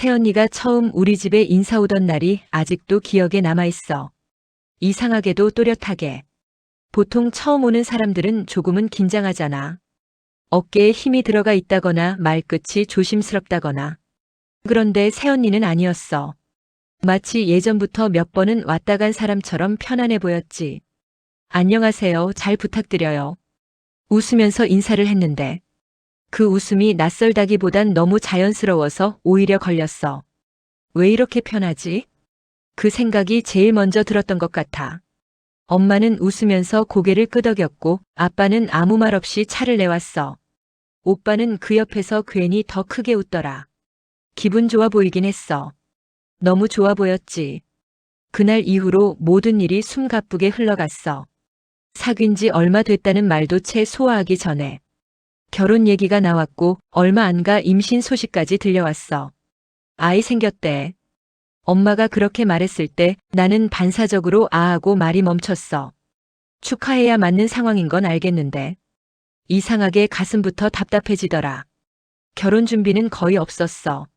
새언니가 처음 우리 집에 인사 오던 날이 아직도 기억에 남아있어. 이상하게도 또렷하게. 보통 처음 오는 사람들은 조금은 긴장하잖아. 어깨에 힘이 들어가 있다거나 말끝이 조심스럽다거나. 그런데 새언니는 아니었어. 마치 예전부터 몇 번은 왔다 간 사람처럼 편안해 보였지. 안녕하세요. 잘 부탁드려요. 웃으면서 인사를 했는데 그 웃음이 낯설다기보단 너무 자연스러워서 오히려 걸렸어. 왜 이렇게 편하지? 그 생각이 제일 먼저 들었던 것 같아. 엄마는 웃으면서 고개를 끄덕였고 아빠는 아무 말 없이 차를 내왔어. 오빠는 그 옆에서 괜히 더 크게 웃더라. 기분 좋아 보이긴 했어. 너무 좋아 보였지. 그날 이후로 모든 일이 숨가쁘게 흘러갔어. 사귄 지 얼마 됐다는 말도 채 소화하기 전에 결혼 얘기가 나왔고 얼마 안 가 임신 소식까지 들려왔어. 아이 생겼대. 엄마가 그렇게 말했을 때 나는 반사적으로 아하고 말이 멈췄어. 축하해야 맞는 상황인 건 알겠는데 이상하게 가슴부터 답답해지더라. 결혼 준비는 거의 없었어.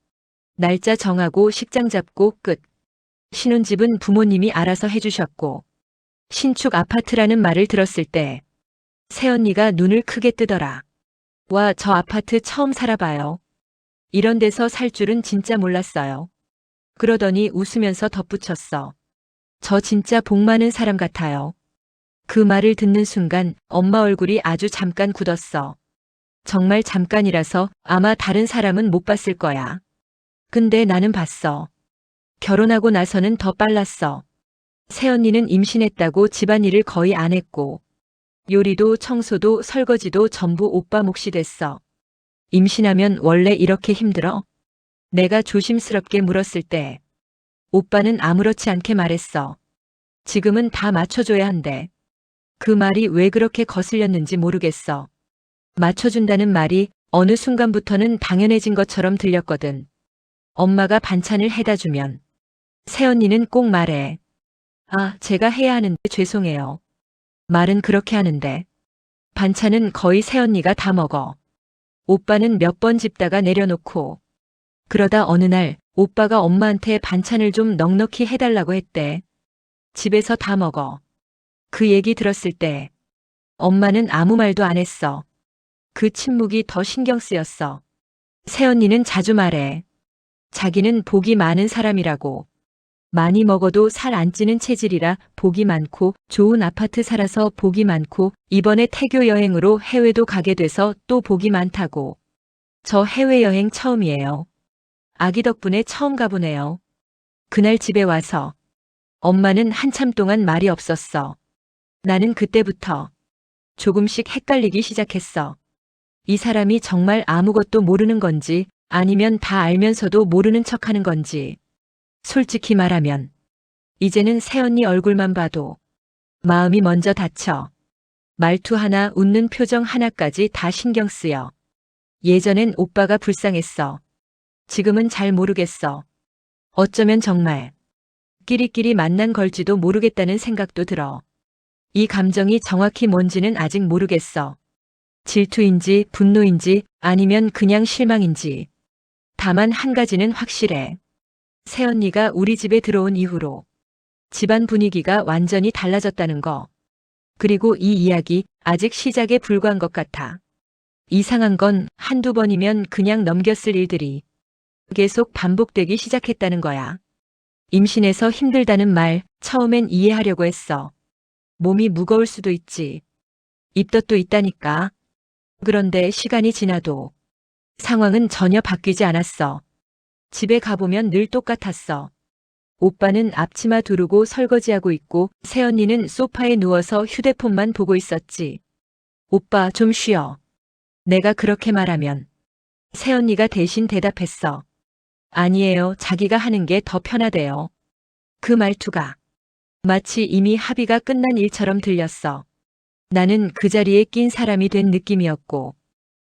날짜 정하고 식장 잡고 끝. 신혼집은 부모님이 알아서 해주셨고 신축 아파트라는 말을 들었을 때 새언니가 눈을 크게 뜨더라. 와, 저 아파트 처음 살아봐요. 이런 데서 살 줄은 진짜 몰랐어요. 그러더니 웃으면서 덧붙였어. 저 진짜 복 많은 사람 같아요. 그 말을 듣는 순간 엄마 얼굴이 아주 잠깐 굳었어. 정말 잠깐이라서 아마 다른 사람은 못 봤을 거야. 근데 나는 봤어. 결혼하고 나서는 더 빨랐어. 새언니는 임신했다고 집안일을 거의 안 했고 요리도 청소도 설거지도 전부 오빠 몫이 됐어. 임신하면 원래 이렇게 힘들어? 내가 조심스럽게 물었을 때 오빠는 아무렇지 않게 말했어. 지금은 다 맞춰줘야 한대. 그 말이 왜 그렇게 거슬렸는지 모르겠어. 맞춰준다는 말이 어느 순간부터는 당연해진 것처럼 들렸거든. 엄마가 반찬을 해다 주면 새언니는 꼭 말해. 아, 제가 해야 하는데 죄송해요. 말은 그렇게 하는데 반찬은 거의 새언니가 다 먹어. 오빠는 몇 번 집다가 내려놓고 그러다 어느 날 오빠가 엄마한테 반찬을 좀 넉넉히 해달라고 했대. 집에서 다 먹어. 그 얘기 들었을 때 엄마는 아무 말도 안 했어. 그 침묵이 더 신경 쓰였어. 새언니는 자주 말해. 자기는 복이 많은 사람이라고. 많이 먹어도 살 안 찌는 체질이라 복이 많고 좋은 아파트 살아서 복이 많고 이번에 태교 여행으로 해외도 가게 돼서 또 복이 많다고. 저 해외여행 처음이에요. 아기 덕분에 처음 가보네요. 그날 집에 와서 엄마는 한참 동안 말이 없었어. 나는 그때부터 조금씩 헷갈리기 시작했어. 이 사람이 정말 아무것도 모르는 건지 아니면 다 알면서도 모르는 척하는 건지. 솔직히 말하면 이제는 새언니 얼굴만 봐도 마음이 먼저 다쳐. 말투 하나, 웃는 표정 하나까지 다 신경 쓰여. 예전엔 오빠가 불쌍했어. 지금은 잘 모르겠어. 어쩌면 정말 끼리끼리 만난 걸지도 모르겠다는 생각도 들어. 이 감정이 정확히 뭔지는 아직 모르겠어. 질투인지 분노인지 아니면 그냥 실망인지. 다만 한 가지는 확실해. 새언니가 우리 집에 들어온 이후로 집안 분위기가 완전히 달라졌다는 거. 그리고 이 이야기 아직 시작에 불과한 것 같아. 이상한 건 한두 번이면 그냥 넘겼을 일들이 계속 반복되기 시작했다는 거야. 임신해서 힘들다는 말 처음엔 이해하려고 했어. 몸이 무거울 수도 있지. 입덧도 있다니까. 그런데 시간이 지나도 상황은 전혀 바뀌지 않았어. 집에 가보면 늘 똑같았어. 오빠는 앞치마 두르고 설거지하고 있고 새언니는 소파에 누워서 휴대폰만 보고 있었지. 오빠 좀 쉬어. 내가 그렇게 말하면 새언니가 대신 대답했어. 아니에요. 자기가 하는 게 더 편하대요. 그 말투가 마치 이미 합의가 끝난 일처럼 들렸어. 나는 그 자리에 낀 사람이 된 느낌이었고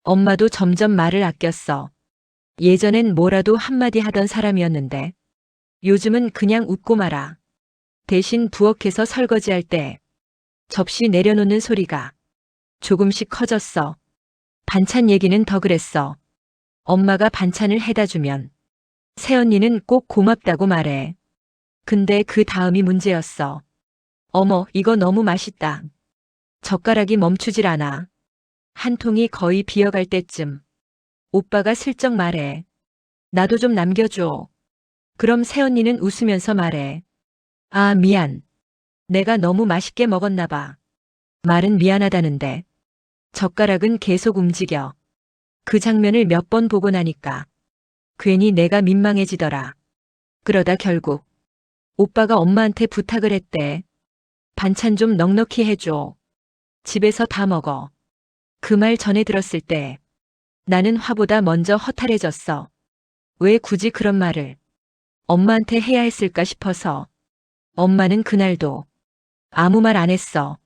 엄마도 점점 말을 아꼈어. 예전엔 뭐라도 한마디 하던 사람이었는데 요즘은 그냥 웃고 말아. 대신 부엌에서 설거지할 때 접시 내려놓는 소리가 조금씩 커졌어. 반찬 얘기는 더 그랬어. 엄마가 반찬을 해다 주면 새언니는 꼭 고맙다고 말해. 근데 그 다음이 문제였어. 어머, 이거 너무 맛있다. 젓가락이 멈추질 않아. 한 통이 거의 비어갈 때쯤 오빠가 슬쩍 말해. 나도 좀 남겨줘. 그럼 새언니는 웃으면서 말해. 아, 미안. 내가 너무 맛있게 먹었나 봐. 말은 미안하다는데 젓가락은 계속 움직여. 그 장면을 몇 번 보고 나니까 괜히 내가 민망해지더라. 그러다 결국 오빠가 엄마한테 부탁을 했대. 반찬 좀 넉넉히 해줘. 집에서 다 먹어. 그 말 전에 들었을 때 나는 화보다 먼저 허탈해졌어. 왜 굳이 그런 말을 엄마한테 해야 했을까 싶어서. 엄마는 그날도 아무 말 안 했어.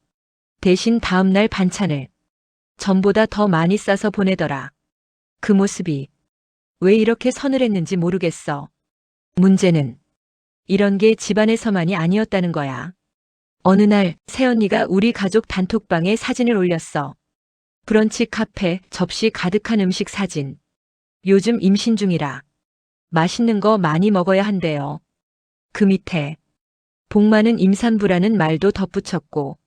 대신 다음날 반찬을 전보다 더 많이 싸서 보내더라. 그 모습이 왜 이렇게 서늘했는지 모르겠어. 문제는 이런 게 집안에서만이 아니었다는 거야. 어느 날 새언니가 우리 가족 단톡방에 사진을 올렸어. 브런치 카페, 접시 가득한 음식 사진. 요즘 임신 중이라 맛있는 거 많이 먹어야 한대요. 그 밑에 복 많은 임산부라는 말도 덧붙였고,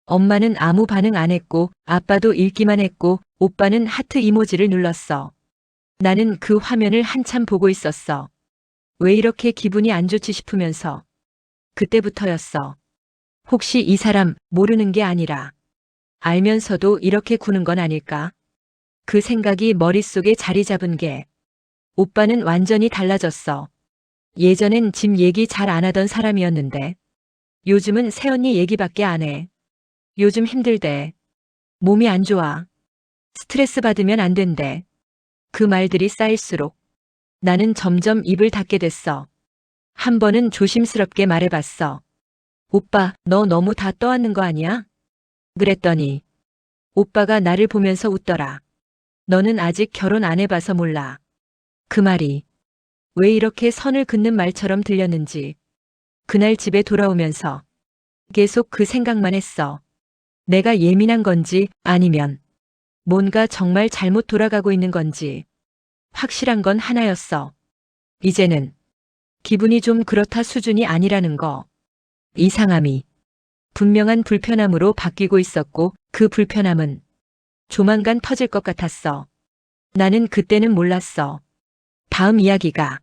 엄마는 아무 반응 안 했고, 아빠도 읽기만 했고, 오빠는 하트 이모지를 눌렀어. 나는 그 화면을 한참 보고 있었어. 왜 이렇게 기분이 안 좋지 싶으면서. 그때부터였어. 혹시 이 사람 모르는 게 아니라 알면서도 이렇게 구는 건 아닐까? 그 생각이 머릿속에 자리 잡은 게 오빠는 완전히 달라졌어. 예전엔 집 얘기 잘 안 하던 사람이었는데 요즘은 새언니 얘기밖에 안 해. 요즘 힘들대. 몸이 안 좋아. 스트레스 받으면 안 된대. 그 말들이 쌓일수록 나는 점점 입을 닫게 됐어. 한 번은 조심스럽게 말해봤어. 오빠, 너 너무 다 떠안는 거 아니야? 그랬더니 오빠가 나를 보면서 웃더라. 너는 아직 결혼 안 해봐서 몰라. 그 말이 왜 이렇게 선을 긋는 말처럼 들렸는지 그날 집에 돌아오면서 계속 그 생각만 했어. 내가 예민한 건지 아니면 뭔가 정말 잘못 돌아가고 있는 건지 확실한 건 하나였어. 이제는 기분이 좀 그렇다 수준이 아니라는 거. 이상함이 분명한 불편함으로 바뀌고 있었고 그 불편함은 조만간 터질 것 같았어. 나는 그때는 몰랐어. 다음 이야기가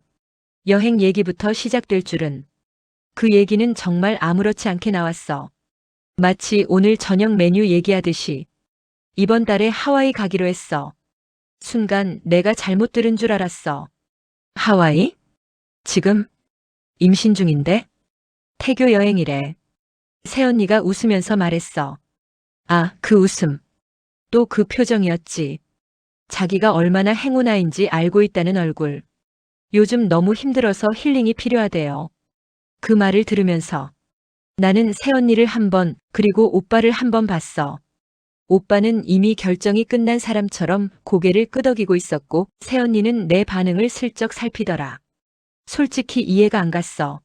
여행 얘기부터 시작될 줄은. 그 얘기는 정말 아무렇지 않게 나왔어. 마치 오늘 저녁 메뉴 얘기하듯이 이번 달에 하와이 가기로 했어. 순간 내가 잘못 들은 줄 알았어. 하와이? 지금? 임신 중인데? 태교 여행이래. 새언니가 웃으면서 말했어. 아, 그 웃음. 또 그 표정이었지. 자기가 얼마나 행운아인지 알고 있다는 얼굴. 요즘 너무 힘들어서 힐링이 필요하대요. 그 말을 들으면서 나는 새언니를 한 번, 그리고 오빠를 한 번 봤어. 오빠는 이미 결정이 끝난 사람처럼 고개를 끄덕이고 있었고, 새언니는 내 반응을 슬쩍 살피더라. 솔직히 이해가 안 갔어.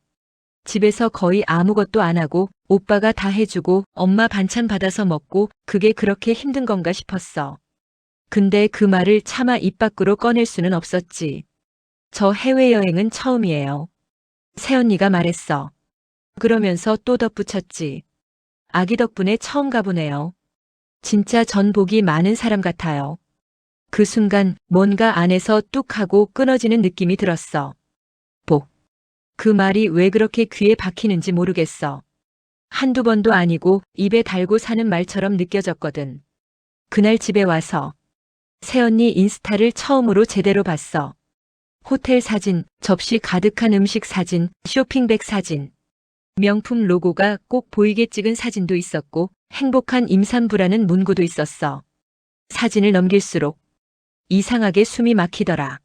집에서 거의 아무것도 안 하고, 오빠가 다 해주고, 엄마 반찬 받아서 먹고, 그게 그렇게 힘든 건가 싶었어. 근데 그 말을 차마 입 밖으로 꺼낼 수는 없었지. 저 해외여행은 처음이에요. 새언니가 말했어. 그러면서 또 덧붙였지. 아기 덕분에 처음 가보네요. 진짜 전 복이 많은 사람 같아요. 그 순간 뭔가 안에서 뚝 하고 끊어지는 느낌이 들었어. 복. 그 말이 왜 그렇게 귀에 박히는지 모르겠어. 한두 번도 아니고 입에 달고 사는 말처럼 느껴졌거든. 그날 집에 와서 새언니 인스타를 처음으로 제대로 봤어. 호텔 사진, 접시 가득한 음식 사진, 쇼핑백 사진. 명품 로고가 꼭 보이게 찍은 사진도 있었고 행복한 임산부라는 문구도 있었어. 사진을 넘길수록 이상하게 숨이 막히더라.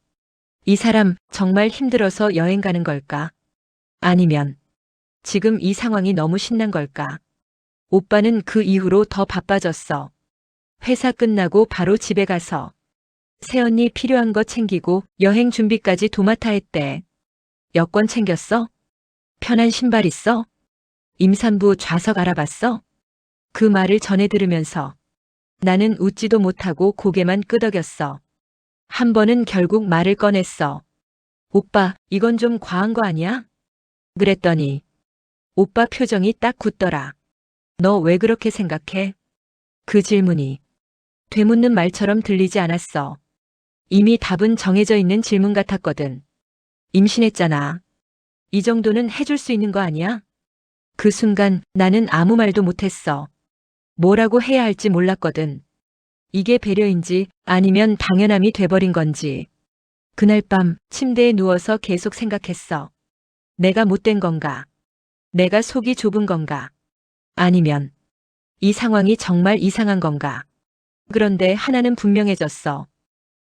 이 사람 정말 힘들어서 여행 가는 걸까? 아니면 지금 이 상황이 너무 신난 걸까? 오빠는 그 이후로 더 바빠졌어. 회사 끝나고 바로 집에 가서 새언니 필요한 거 챙기고 여행 준비까지 도맡아 했대. 여권 챙겼어? 편한 신발 있어? 임산부 좌석 알아봤어? 그 말을 전해 들으면서 나는 웃지도 못하고 고개만 끄덕였어. 한 번은 결국 말을 꺼냈어. 오빠, 이건 좀 과한 거 아니야? 그랬더니 오빠 표정이 딱 굳더라. 너 왜 그렇게 생각해? 그 질문이 되묻는 말처럼 들리지 않았어. 이미 답은 정해져 있는 질문 같았거든. 임신했잖아. 이 정도는 해줄 수 있는 거 아니야? 그 순간 나는 아무 말도 못했어. 뭐라고 해야 할지 몰랐거든. 이게 배려인지 아니면 당연함이 돼버린 건지. 그날 밤 침대에 누워서 계속 생각했어. 내가 못된 건가? 내가 속이 좁은 건가? 아니면 이 상황이 정말 이상한 건가? 그런데 하나는 분명해졌어.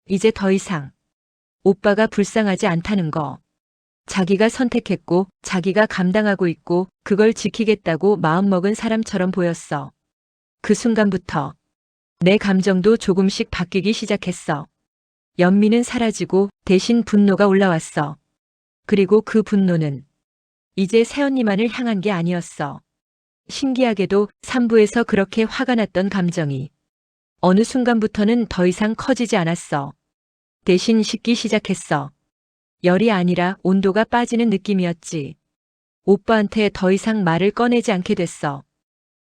이제 더 이상 오빠가 불쌍하지 않다는 거. 자기가 선택했고 자기가 감당하고 있고 그걸 지키겠다고 마음먹은 사람처럼 보였어. 그 순간부터 내 감정도 조금씩 바뀌기 시작했어. 연민은 사라지고 대신 분노가 올라왔어. 그리고 그 분노는 이제 새언니만을 향한 게 아니었어. 신기하게도 산부에서 그렇게 화가 났던 감정이 어느 순간부터는 더 이상 커지지 않았어. 대신 식기 시작했어. 열이 아니라 온도가 빠지는 느낌이었지. 오빠한테 더 이상 말을 꺼내지 않게 됐어.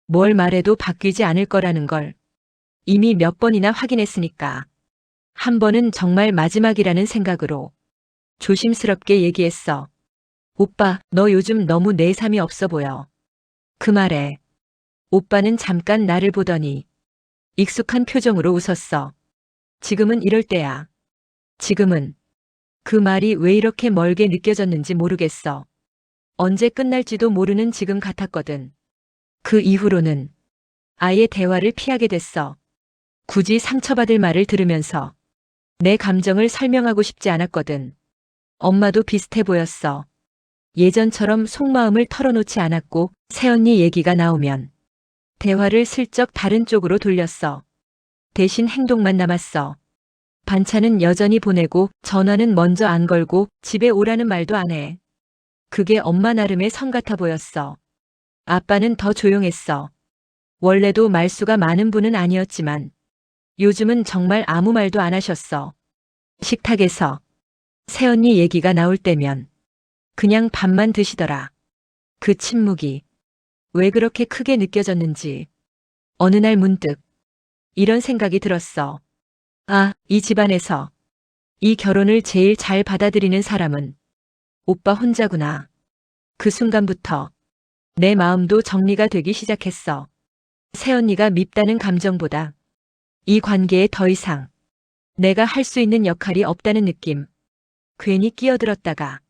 뭘 말해도 바뀌지 않을 거라는 걸 이미 몇 번이나 확인했으니까. 한 번은 정말 마지막이라는 생각으로 조심스럽게 얘기했어. 오빠, 너 요즘 너무 내삼이 없어 보여. 그 말에 오빠는 잠깐 나를 보더니 익숙한 표정으로 웃었어. 지금은 이럴 때야. 지금은. 그 말이 왜 이렇게 멀게 느껴졌는지 모르겠어. 언제 끝날지도 모르는 지금 같았거든. 그 이후로는 아예 대화를 피하게 됐어. 굳이 상처받을 말을 들으면서 내 감정을 설명하고 싶지 않았거든. 엄마도 비슷해 보였어. 예전처럼 속마음을 털어놓지 않았고 새언니 얘기가 나오면 대화를 슬쩍 다른 쪽으로 돌렸어. 대신 행동만 남았어. 반찬은 여전히 보내고 전화는 먼저 안 걸고 집에 오라는 말도 안 해. 그게 엄마 나름의 선 같아 보였어. 아빠는 더 조용했어. 원래도 말수가 많은 분은 아니었지만 요즘은 정말 아무 말도 안 하셨어. 식탁에서 새언니 얘기가 나올 때면 그냥 밥만 드시더라. 그 침묵이 왜 그렇게 크게 느껴졌는지 어느 날 문득 이런 생각이 들었어. 아, 이 집안에서 이 결혼을 제일 잘 받아들이는 사람은 오빠 혼자구나. 그 순간부터 내 마음도 정리가 되기 시작했어. 새언니가 밉다는 감정보다 이 관계에 더 이상 내가 할 수 있는 역할이 없다는 느낌. 괜히 끼어들었다가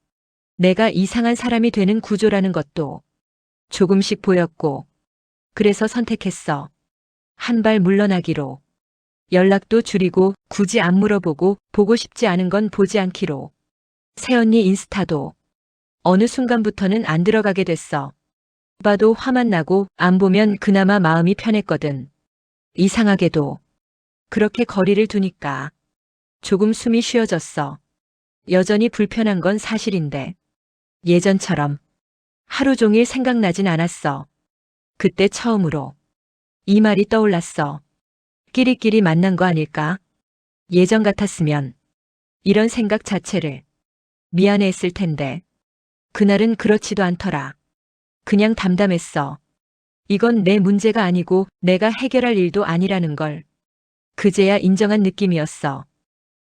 내가 이상한 사람이 되는 구조라는 것도 조금씩 보였고 그래서 선택했어. 한 발 물러나기로. 연락도 줄이고 굳이 안 물어보고 보고 싶지 않은 건 보지 않기로. 새언니 인스타도 어느 순간부터는 안 들어가게 됐어. 봐도 화만 나고 안 보면 그나마 마음이 편했거든. 이상하게도 그렇게 거리를 두니까 조금 숨이 쉬어졌어. 여전히 불편한 건 사실인데 예전처럼 하루 종일 생각나진 않았어. 그때 처음으로 이 말이 떠올랐어. 끼리끼리 만난 거 아닐까? 예전 같았으면 이런 생각 자체를 미안해했을 텐데 그날은 그렇지도 않더라. 그냥 담담했어. 이건 내 문제가 아니고 내가 해결할 일도 아니라는 걸 그제야 인정한 느낌이었어.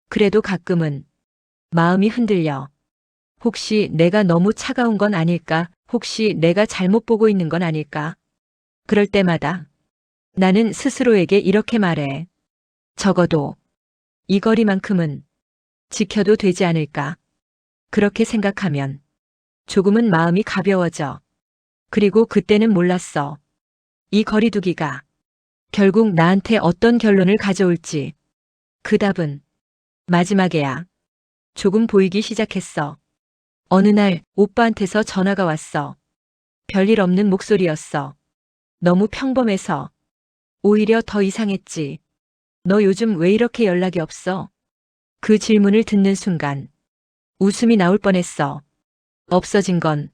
그래도 가끔은 마음이 흔들려. 혹시 내가 너무 차가운 건 아닐까? 혹시 내가 잘못 보고 있는 건 아닐까? 그럴 때마다 나는 스스로에게 이렇게 말해. 적어도 이 거리만큼은 지켜도 되지 않을까? 그렇게 생각하면 조금은 마음이 가벼워져. 그리고 그때는 몰랐어. 이 거리두기가 결국 나한테 어떤 결론을 가져올지. 그 답은 마지막에야 조금 보이기 시작했어. 어느 날 오빠한테서 전화가 왔어. 별일 없는 목소리였어. 너무 평범해서 오히려 더 이상했지. 너 요즘 왜 이렇게 연락이 없어? 그 질문을 듣는 순간 웃음이 나올 뻔했어. 없어진 건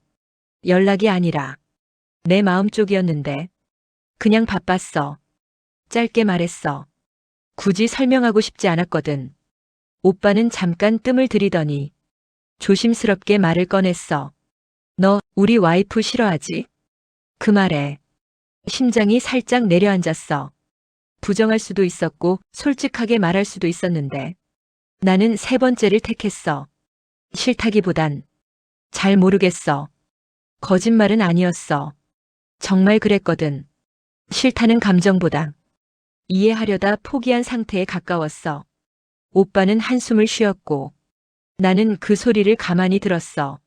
연락이 아니라 내 마음 쪽이었는데 그냥 바빴어. 짧게 말했어. 굳이 설명하고 싶지 않았거든. 오빠는 잠깐 뜸을 들이더니 조심스럽게 말을 꺼냈어. 너 우리 와이프 싫어하지? 그 말에 심장이 살짝 내려앉았어. 부정할 수도 있었고 솔직하게 말할 수도 있었는데 나는 세 번째를 택했어. 싫다기보단 잘 모르겠어. 거짓말은 아니었어. 정말 그랬거든. 싫다는 감정보다 이해하려다 포기한 상태에 가까웠어. 오빠는 한숨을 쉬었고 나는 그 소리를 가만히 들었어.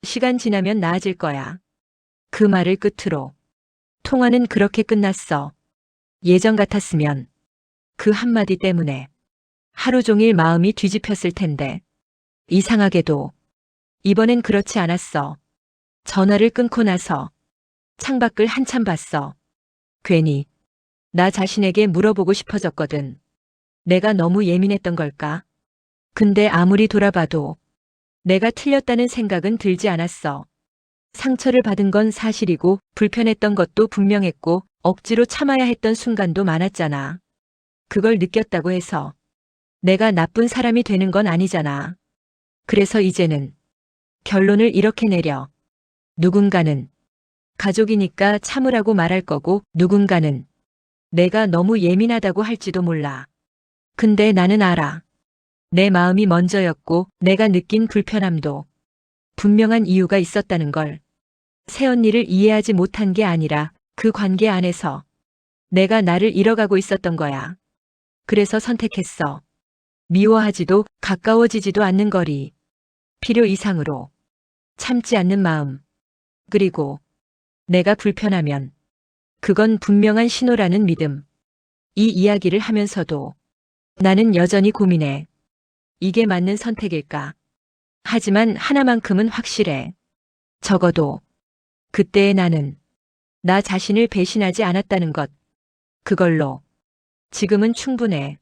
시간 지나면 나아질 거야. 그 말을 끝으로 통화는 그렇게 끝났어. 예전 같았으면 그 한마디 때문에 하루 종일 마음이 뒤집혔을 텐데 이상하게도 이번엔 그렇지 않았어. 전화를 끊고 나서 창밖을 한참 봤어. 괜히 나 자신에게 물어보고 싶어졌거든. 내가 너무 예민했던 걸까? 근데 아무리 돌아봐도 내가 틀렸다는 생각은 들지 않았어. 상처를 받은 건 사실이고 불편했던 것도 분명했고 억지로 참아야 했던 순간도 많았잖아. 그걸 느꼈다고 해서 내가 나쁜 사람이 되는 건 아니잖아. 그래서 이제는 결론을 이렇게 내려. 누군가는 가족이니까 참으라고 말할 거고 누군가는 내가 너무 예민하다고 할지도 몰라. 근데 나는 알아. 내 마음이 먼저였고 내가 느낀 불편함도 분명한 이유가 있었다는 걸. 새언니를 이해하지 못한 게 아니라 그 관계 안에서 내가 나를 잃어가고 있었던 거야. 그래서 선택했어. 미워하지도 가까워지지도 않는 거리. 필요 이상으로 참지 않는 마음. 그리고 내가 불편하면 그건 분명한 신호라는 믿음. 이 이야기를 하면서도 나는 여전히 고민해. 이게 맞는 선택일까? 하지만 하나만큼은 확실해. 적어도 그때의 나는 나 자신을 배신하지 않았다는 것. 그걸로 지금은 충분해.